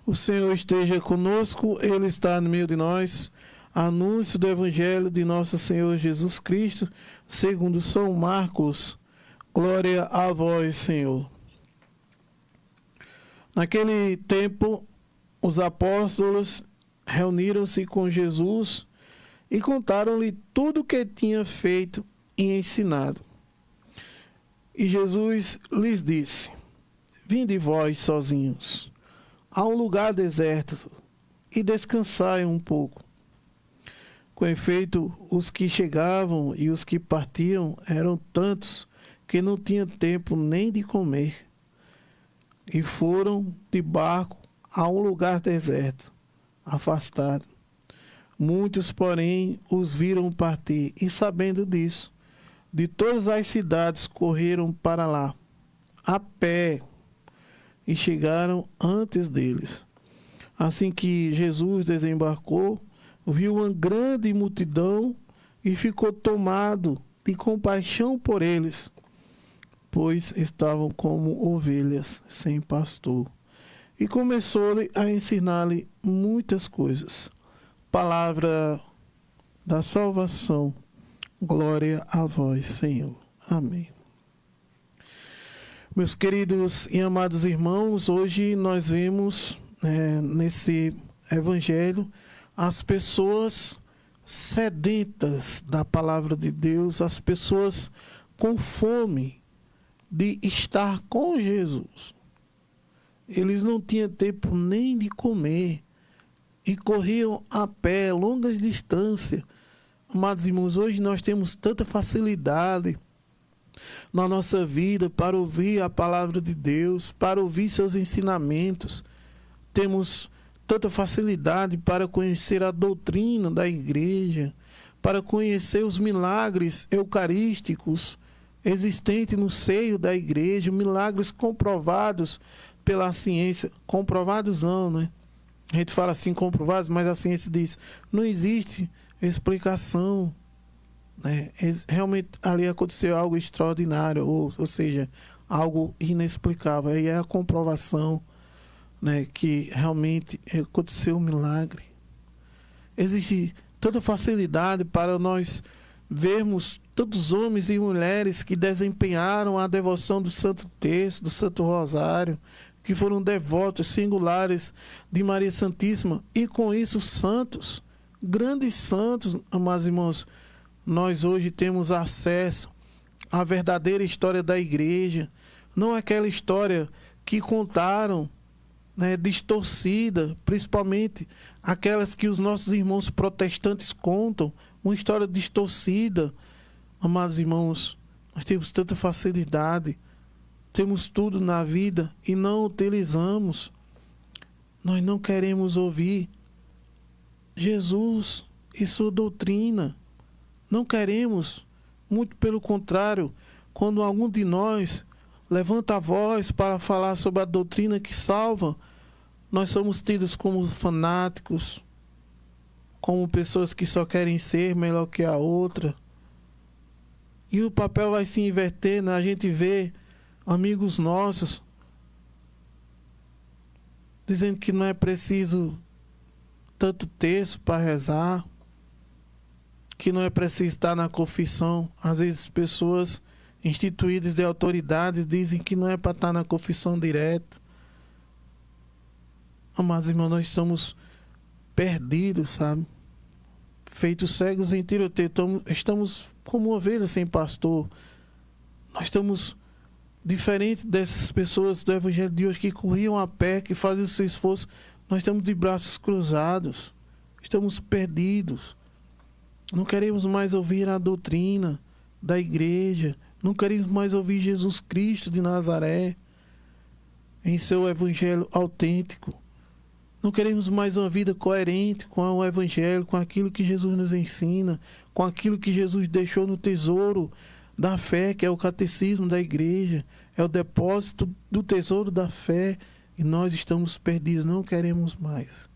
O Senhor esteja conosco, Ele está no meio de nós. Anúncio do Evangelho de nosso Senhor Jesus Cristo, segundo São Marcos. Glória a vós, Senhor. Naquele tempo, os apóstolos reuniram-se com Jesus e contaram-lhe tudo o que tinha feito e ensinado. E Jesus lhes disse: Vinde vós sozinhos a um lugar deserto e descansai um pouco. Com efeito, os que chegavam e os que partiam eram tantos que não tinham tempo nem de comer. E foram de barco a um lugar deserto, afastado. Muitos, porém, os viram partir, e sabendo disso, de todas as cidades correram para lá, a pé, e chegaram antes deles. Assim que Jesus desembarcou, viu uma grande multidão e ficou tomado de compaixão por eles, pois estavam como ovelhas sem pastor. E começou a ensinar-lhe muitas coisas. Palavra da salvação. Glória a vós, Senhor. Amém. Meus queridos e amados irmãos, hoje nós vemos nesse evangelho as pessoas sedentas da palavra de Deus, as pessoas com fome de estar com Jesus. Eles não tinham tempo nem de comer e corriam a pé, longas distâncias. Amados irmãos, hoje nós temos tanta facilidade na nossa vida para ouvir a palavra de Deus, para ouvir seus ensinamentos. Temos tanta facilidade para conhecer a doutrina da igreja, para conhecer os milagres eucarísticos existentes no seio da igreja, milagres comprovados pela ciência. Comprovados não, né? A gente fala assim, comprovados, mas a ciência diz, não existe explicação, né? Realmente ali aconteceu algo extraordinário, ou seja, algo inexplicável. Aí é a comprovação, né, que realmente aconteceu um milagre. Existe tanta facilidade para nós vermos tantos homens e mulheres que desempenharam a devoção do Santo Terço, do Santo Rosário, que foram devotos singulares de Maria Santíssima, e com isso santos, grandes santos, amados irmãos. Nós hoje temos acesso à verdadeira história da igreja, não aquela história que contaram, né, distorcida, principalmente aquelas que os nossos irmãos protestantes contam, uma história distorcida. Amados irmãos, nós temos tanta facilidade, temos tudo na vida e não utilizamos. Nós não queremos ouvir Jesus e sua doutrina. Não queremos, muito pelo contrário, quando algum de nós levanta a voz para falar sobre a doutrina que salva, nós somos tidos como fanáticos, como pessoas que só querem ser melhor que a outra. E o papel vai se invertendo, a gente vê amigos nossos dizendo que não é preciso tanto texto para rezar, que não é preciso estar na confissão. Às vezes pessoas instituídas de autoridades dizem que não é para estar na confissão direto. Amados irmãos, nós estamos perdidos, sabe? Feitos cegos em tiroteio. Estamos como ovelhas sem pastor. Nós estamos diferente dessas pessoas do Evangelho de hoje que corriam a pé, que faziam o seu esforço. Nós estamos de braços cruzados. Estamos perdidos. Não queremos mais ouvir a doutrina da igreja. Não queremos mais ouvir Jesus Cristo de Nazaré em seu Evangelho autêntico. Não queremos mais uma vida coerente com o Evangelho, com aquilo que Jesus nos ensina, com aquilo que Jesus deixou no tesouro da fé, que é o catecismo da igreja, é o depósito do tesouro da fé, e nós estamos perdidos, não queremos mais.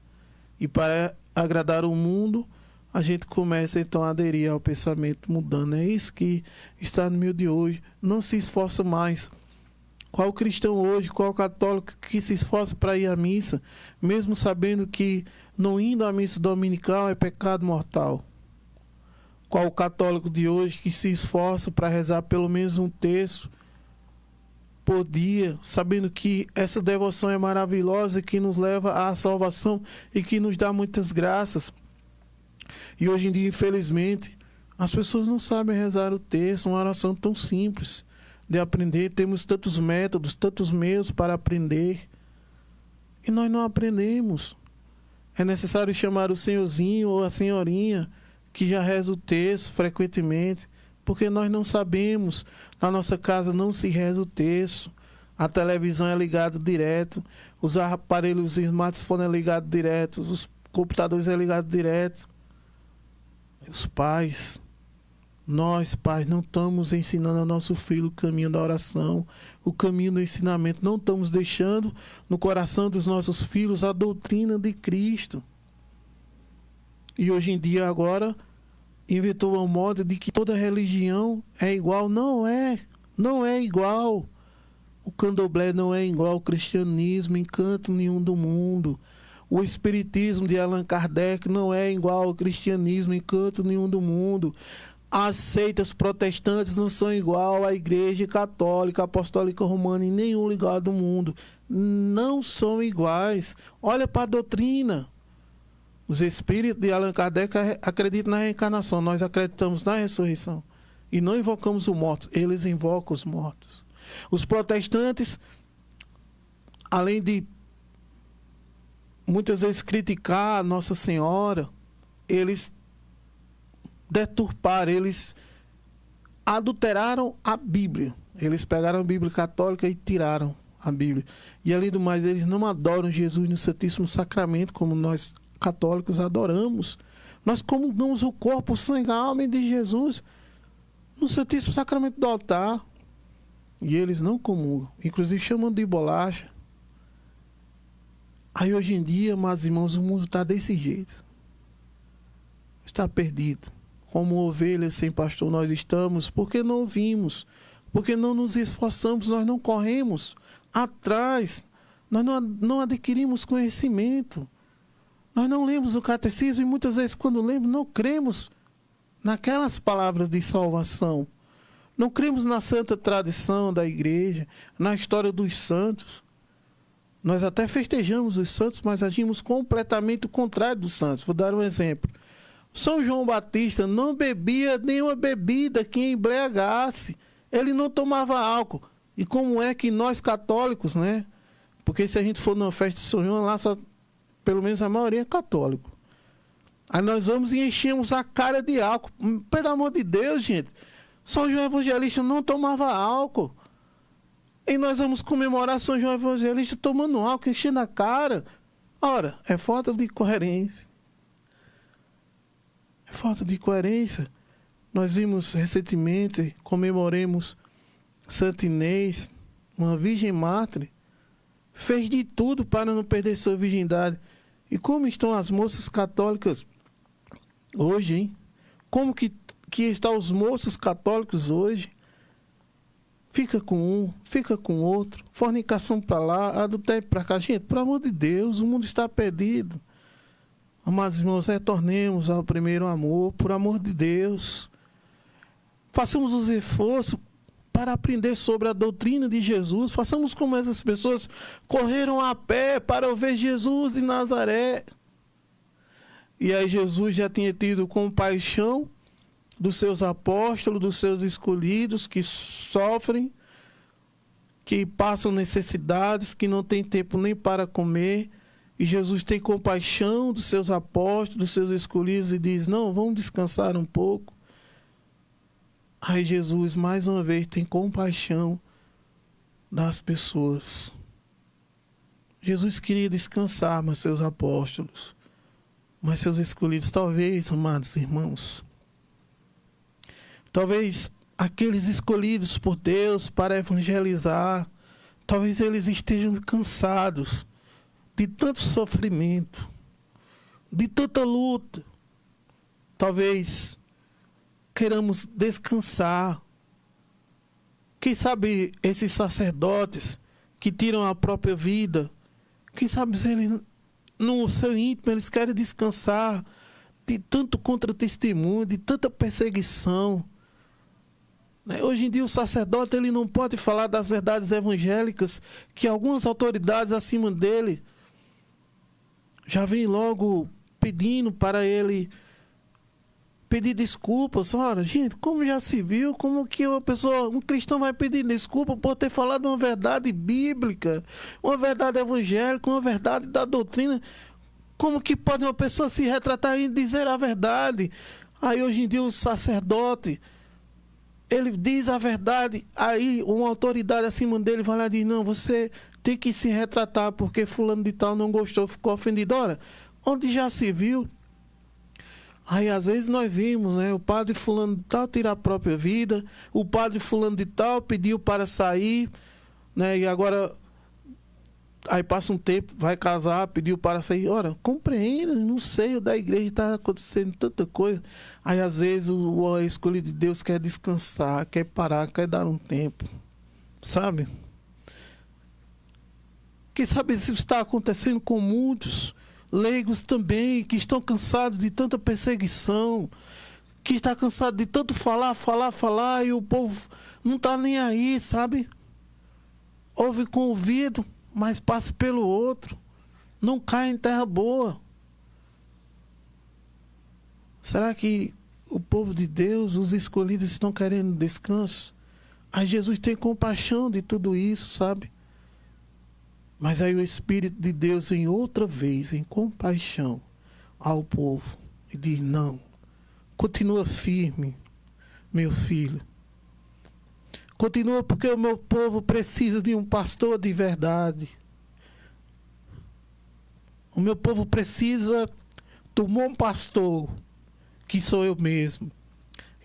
E para agradar o mundo, a gente começa então a aderir ao pensamento mudando. É isso que está no meio de hoje. Não se esforça mais Qual cristão hoje, qual católico que se esforça para ir à missa, mesmo sabendo que não indo à missa dominical é pecado mortal? Qual católico de hoje que se esforça para rezar pelo menos um terço por dia, sabendo que essa devoção é maravilhosa e que nos leva à salvação e que nos dá muitas graças? E hoje em dia, infelizmente, as pessoas não sabem rezar o terço, uma oração tão simples de aprender. Temos tantos métodos, tantos meios para aprender, e nós não aprendemos. É necessário chamar o senhorzinho ou a senhorinha que já reza o terço frequentemente, porque nós não sabemos. Na nossa casa não se reza o terço, a televisão é ligada direto, os aparelhos, os smartphones é ligado direto, os computadores é ligado direto. Os pais, nós pais não estamos ensinando ao nosso filho o caminho da oração, o caminho do ensinamento. Não estamos deixando no coração dos nossos filhos a doutrina de Cristo. E hoje em dia agora inventou uma moda de que toda religião é igual. Não é igual. O candomblé não é igual ao cristianismo em canto nenhum do mundo. O espiritismo de Allan Kardec não é igual ao cristianismo em canto nenhum do mundo. As seitas protestantes não são igual à igreja católica, apostólica romana em nenhum lugar do mundo. Não são iguais. Olha para a doutrina. Os espíritos de Allan Kardec acreditam na reencarnação. Nós acreditamos na ressurreição. E não invocamos os mortos. Eles invocam os mortos. Os protestantes, além de muitas vezes criticar a Nossa Senhora, eles deturparam, eles adulteraram a Bíblia. Eles pegaram a Bíblia católica e tiraram a Bíblia. E além do mais, eles não adoram Jesus no Santíssimo Sacramento como nós católicos adoramos. Nós comungamos o corpo, o sangue, a alma de Jesus no Santíssimo Sacramento do altar. E eles não comungam, inclusive chamam de bolacha. Aí hoje em dia, meus irmãos, o mundo está desse jeito. Está perdido. Como ovelhas sem pastor nós estamos, porque não ouvimos, porque não nos esforçamos, nós não corremos atrás, nós não adquirimos conhecimento, nós não lemos o catecismo e muitas vezes quando lemos não cremos naquelas palavras de salvação, não cremos na santa tradição da igreja, na história dos santos. Nós até festejamos os santos, mas agimos completamente o contrário dos santos. Vou dar um exemplo. São João Batista não bebia nenhuma bebida que embriagasse. Ele não tomava álcool. E como é que nós católicos, né? Porque se a gente for numa festa de São João, lá só, pelo menos a maioria é católico. Aí nós vamos e enchemos a cara de álcool. Pelo amor de Deus, gente. São João Evangelista não tomava álcool. E nós vamos comemorar São João Evangelista tomando álcool, enchendo a cara. Ora, é falta de coerência. É falta de coerência. Nós vimos recentemente, comemoremos Santa Inês, uma virgem mártir. Fez de tudo para não perder sua virgindade. E como estão as moças católicas hoje, hein? Como que estão os moços católicos hoje? Fica com um, fica com outro, fornicação para lá, adultério para cá. Gente, pelo amor de Deus, o mundo está perdido. Amados irmãos, retornemos ao primeiro amor, por amor de Deus. Façamos os esforços para aprender sobre a doutrina de Jesus. Façamos como essas pessoas correram a pé para ouvir Jesus de Nazaré. E aí Jesus já tinha tido compaixão dos seus apóstolos, dos seus escolhidos, que sofrem, que passam necessidades, que não têm tempo nem para comer. E Jesus tem compaixão dos seus apóstolos, dos seus escolhidos, e diz, não, vamos descansar um pouco. Aí Jesus, mais uma vez, tem compaixão das pessoas. Jesus queria descansar, mas seus apóstolos, mas seus escolhidos, talvez, amados irmãos, talvez aqueles escolhidos por Deus para evangelizar, talvez eles estejam cansados de tanto sofrimento, de tanta luta. Talvez queiramos descansar, Quem sabe esses sacerdotes que tiram a própria vida, quem sabe se eles, no seu íntimo, eles querem descansar de tanto contra-testemunho, de tanta perseguição. Hoje em dia o sacerdote ele não pode falar das verdades evangélicas que algumas autoridades acima dele já vêm logo pedindo para ele pedir desculpas. Ora, gente, como já se viu, como que um cristão vai pedir desculpa por ter falado uma verdade bíblica, uma verdade evangélica, uma verdade da doutrina? Como que pode uma pessoa se retratar e dizer a verdade? Aí hoje em dia o sacerdote, ele diz a verdade, aí uma autoridade acima dele vai lá e diz, não, você tem que se retratar porque fulano de tal não gostou, ficou ofendido. Ora, onde já se viu? Aí às vezes nós vimos, o padre fulano de tal tirar a própria vida, o padre fulano de tal pediu para sair, e agora, aí passa um tempo, vai casar, pediu para sair. Ora, compreenda, no seio da igreja está acontecendo tanta coisa. Aí às vezes o escolhido de Deus quer descansar, quer parar, quer dar um tempo, sabe? Quem sabe isso está acontecendo com muitos leigos também, que estão cansados de tanta perseguição, que está cansado de tanto falar, e o povo não está nem aí, sabe? Ouve com o ouvido, mas passa pelo outro. Não cai em terra boa. Será que o povo de Deus, os escolhidos, estão querendo descanso? Aí Jesus tem compaixão de tudo isso, sabe? Mas aí o Espírito de Deus vem outra vez, em compaixão ao povo, e diz, não, continua firme, meu filho. Continua porque o meu povo precisa de um pastor de verdade. O meu povo precisa do bom pastor, que sou eu mesmo.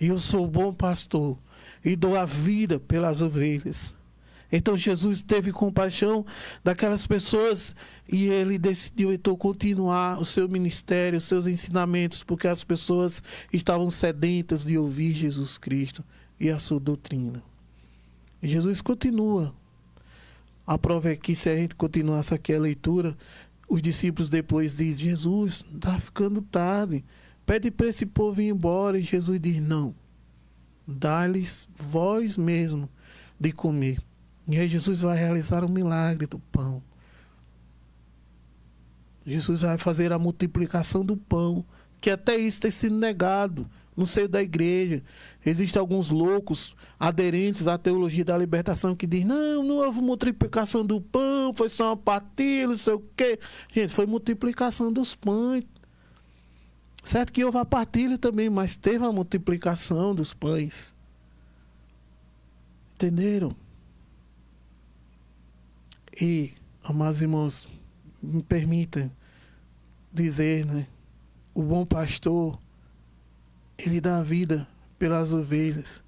E eu sou o bom pastor e dou a vida pelas ovelhas. Então Jesus teve compaixão daquelas pessoas e ele decidiu então continuar o seu ministério, os seus ensinamentos, porque as pessoas estavam sedentas de ouvir Jesus Cristo e a sua doutrina. E Jesus continua. A prova é que se a gente continuasse aqui a leitura, os discípulos depois dizem, Jesus, está ficando tarde, pede para esse povo ir embora. E Jesus diz, não, dá-lhes vós mesmo de comer. E aí Jesus vai realizar o milagre do pão. Jesus vai fazer a multiplicação do pão, que até isso tem sido negado no seio da igreja. Existem alguns loucos aderentes à teologia da libertação que dizem, não houve multiplicação do pão, foi só uma partilha, não sei o quê. Gente, foi multiplicação dos pães. Certo que houve a partilha também, mas teve a multiplicação dos pães. Entenderam? E, amados irmãos, me permitam dizer, o bom pastor, ele dá a vida pelas ovelhas,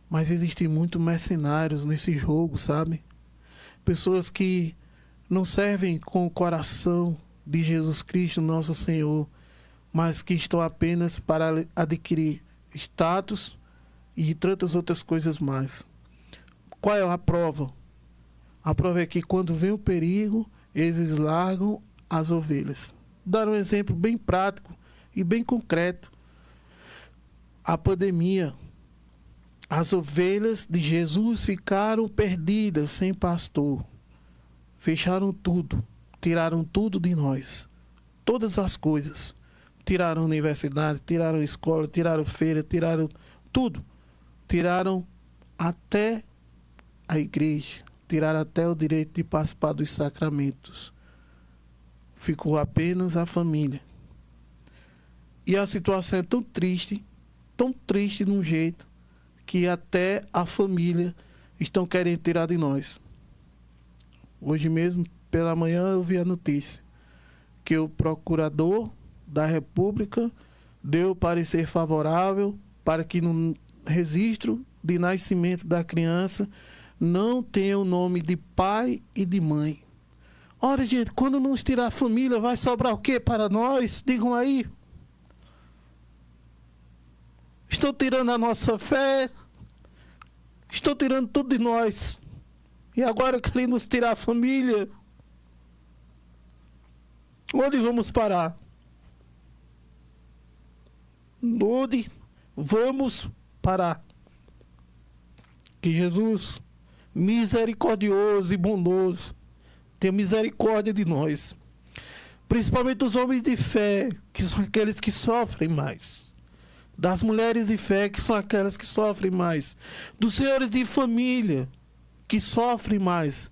mas existem muitos mercenários nesse jogo, sabe? Pessoas que não servem com o coração de Jesus Cristo, nosso Senhor, mas que estão apenas para adquirir status e tantas outras coisas mais. Qual é a prova? A prova é que quando vem o perigo, eles largam as ovelhas. Dar um exemplo bem prático e bem concreto. A pandemia. As ovelhas de Jesus ficaram perdidas, sem pastor. Fecharam tudo. Tiraram tudo de nós. Todas as coisas. Tiraram a universidade, tiraram a escola, tiraram feira, tiraram tudo. Tiraram até a igreja. Tiraram até o direito de participar dos sacramentos. Ficou apenas a família. E a situação é tão triste de um jeito, que até a família estão querendo tirar de nós. Hoje mesmo, pela manhã, eu vi a notícia que o procurador da República deu parecer favorável para que no registro de nascimento da criança não tenha o nome de pai e de mãe. Ora, gente, quando nos tirar a família, vai sobrar o que para nós? Digam aí. Estão tirando a nossa fé. estão tirando tudo de nós. E agora querem nos tirar a família. Onde vamos parar? Onde vamos parar? Que Jesus, misericordioso e bondoso, tenha misericórdia de nós. Principalmente os homens de fé, que são aqueles que sofrem mais. Das mulheres de fé, que são aquelas que sofrem mais. Dos senhores de família, que sofrem mais.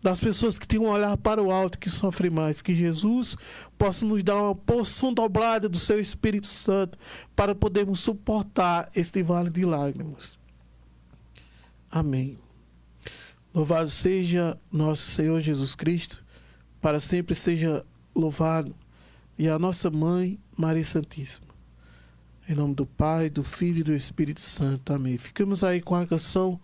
Das pessoas que têm um olhar para o alto, que sofrem mais. Que Jesus possa nos dar uma porção dobrada do seu Espírito Santo para podermos suportar este vale de lágrimas. Amém. Louvado seja nosso Senhor Jesus Cristo, para sempre seja louvado, e a nossa Mãe, Maria Santíssima. Em nome do Pai, do Filho e do Espírito Santo. Amém. Ficamos aí com a canção